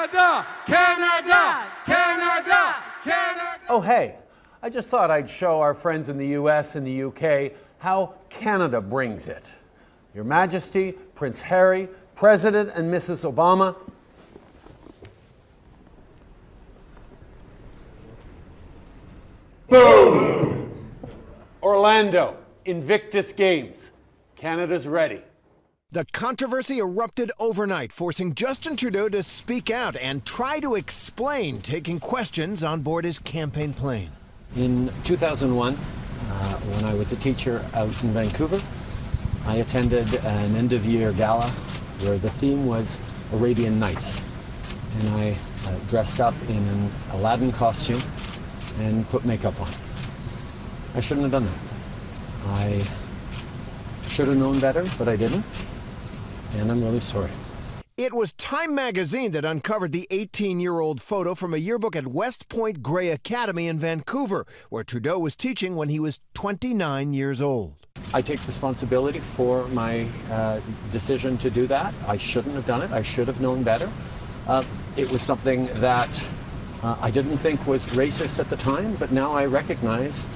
Canada! Canada! Canada! Canada! Oh, hey, I just thought I'd show our friends in the US and the UK how Canada brings it. Your Majesty, Prince Harry, President and Mrs. Obama. Boom! Orlando, Invictus Games. Canada's ready. The controversy erupted overnight, forcing Justin Trudeau to speak out and try to explain taking questions on board his campaign plane. In 2001, when I was a teacher out in Vancouver, I attended an end-of-year gala where the theme was Arabian Nights. And I dressed up in an Aladdin costume and put makeup on. I shouldn't have done that. I should have known better, but I didn't. And I'm really sorry. It was Time magazine that uncovered the 18-year-old photo from a yearbook at West Point Grey Academy in Vancouver, where Trudeau was teaching when he was 29 years old. I take responsibility for my decision to do that. I shouldn't have done it. I should have known better. It was something that I didn't think was racist at the time, but now I recognize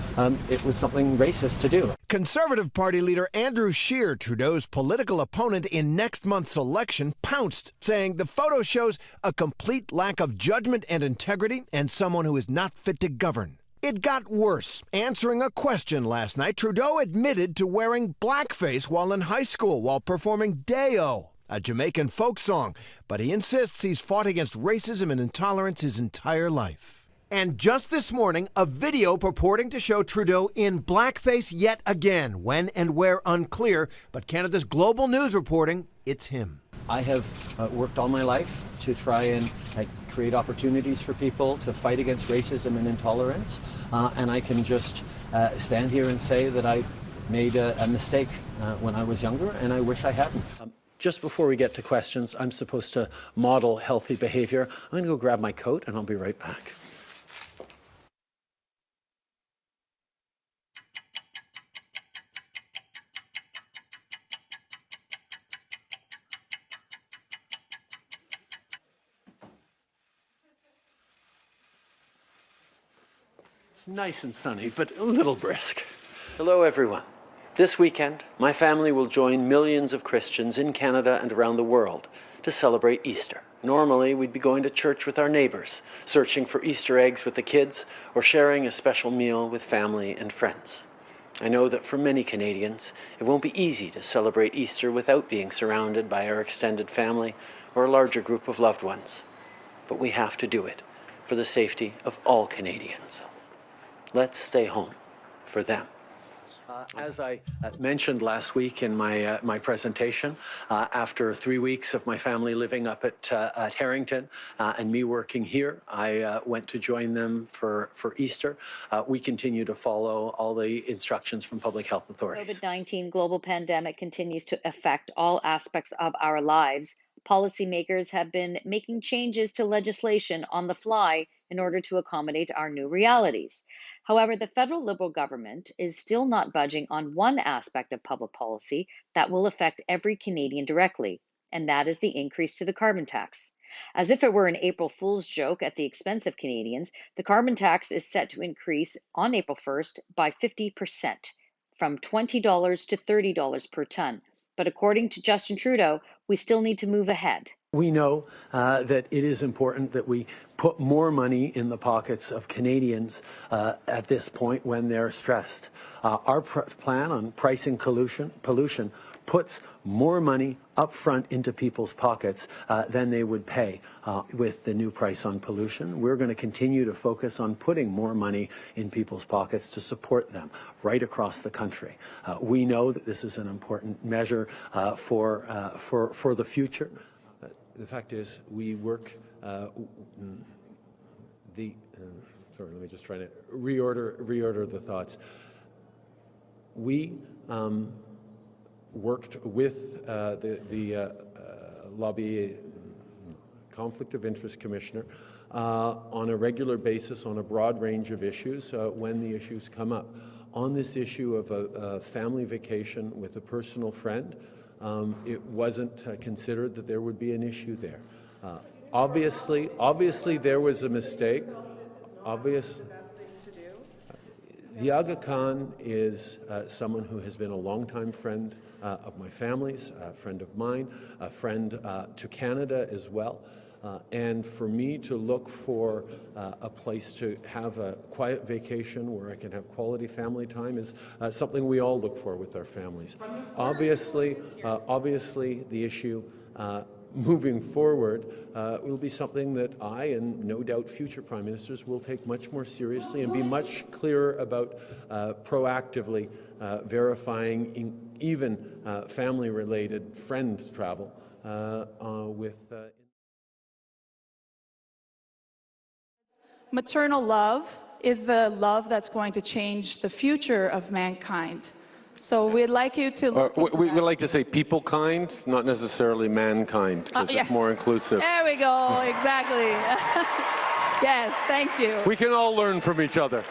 it was something racist to do. Conservative Party leader Andrew Scheer, Trudeau's political opponent in next month's election, pounced, saying the photo shows a complete lack of judgment and integrity and someone who is not fit to govern. It got worse. Answering a question last night, Trudeau admitted to wearing blackface while in high school while performing Day-O, a Jamaican folk song, but he insists he's fought against racism and intolerance his entire life. And just this morning, a video purporting to show Trudeau in blackface yet again, when and where unclear, but Canada's Global News reporting it's him. I have worked all my life to try and create opportunities for people to fight against racism and intolerance, and I can just stand here and say that I made a mistake when I was younger, and I wish I hadn't. Just before we get to questions, I'm supposed to model healthy behavior. I'm going to go grab my coat, and I'll be right back. It's nice and sunny, but a little brisk. Hello, everyone. This weekend, my family will join millions of Christians in Canada and around the world to celebrate Easter. Normally, we'd be going to church with our neighbors, searching for Easter eggs with the kids, or sharing a special meal with family and friends. I know that for many Canadians, it won't be easy to celebrate Easter without being surrounded by our extended family or a larger group of loved ones. But we have to do it for the safety of all Canadians. Let's stay home for them. As I mentioned last week in my presentation, after 3 weeks of my family living up at Harrington and me working here, I went to join them for Easter. We continue to follow all the instructions from public health authorities. COVID-19 global pandemic continues to affect all aspects of our lives. Policymakers have been making changes to legislation on the fly in order to accommodate our new realities. However, the federal Liberal government is still not budging on one aspect of public policy that will affect every Canadian directly, and that is the increase to the carbon tax. As if it were an April Fool's joke at the expense of Canadians, the carbon tax is set to increase on April 1st by 50%, from $20 to $30 per ton. But according to Justin Trudeau, we still need to move ahead. We know that it is important that we put more money in the pockets of Canadians at this point when they're stressed. Our plan on pricing pollution puts more money up front into people's pockets than they would pay with the new price on pollution. We're going to continue to focus on putting more money in people's pockets to support them right across the country. We know that this is an important measure for the future. The fact is, we work sorry, let me just try to reorder the thoughts. We worked with the lobby conflict of interest commissioner on a regular basis on a broad range of issues when the issues come up. On this issue of a family vacation with a personal friend, it wasn't considered that there would be an issue there. Obviously, there was a mistake. The Aga Khan is someone who has been a longtime friend of my family's, a friend of mine, a friend to Canada as well. And for me to look for a place to have a quiet vacation where I can have quality family time is something we all look for with our families. Obviously, the issue moving forward will be something that I and no doubt future prime ministers will take much more seriously and be much clearer about proactively verifying even family-related friends travel with. Maternal love is the love that's going to change the future of mankind. So we'd like you to look we like to say peoplekind, not necessarily mankind, because it's more inclusive. There we go, exactly. Yes, thank you. We can all learn from each other.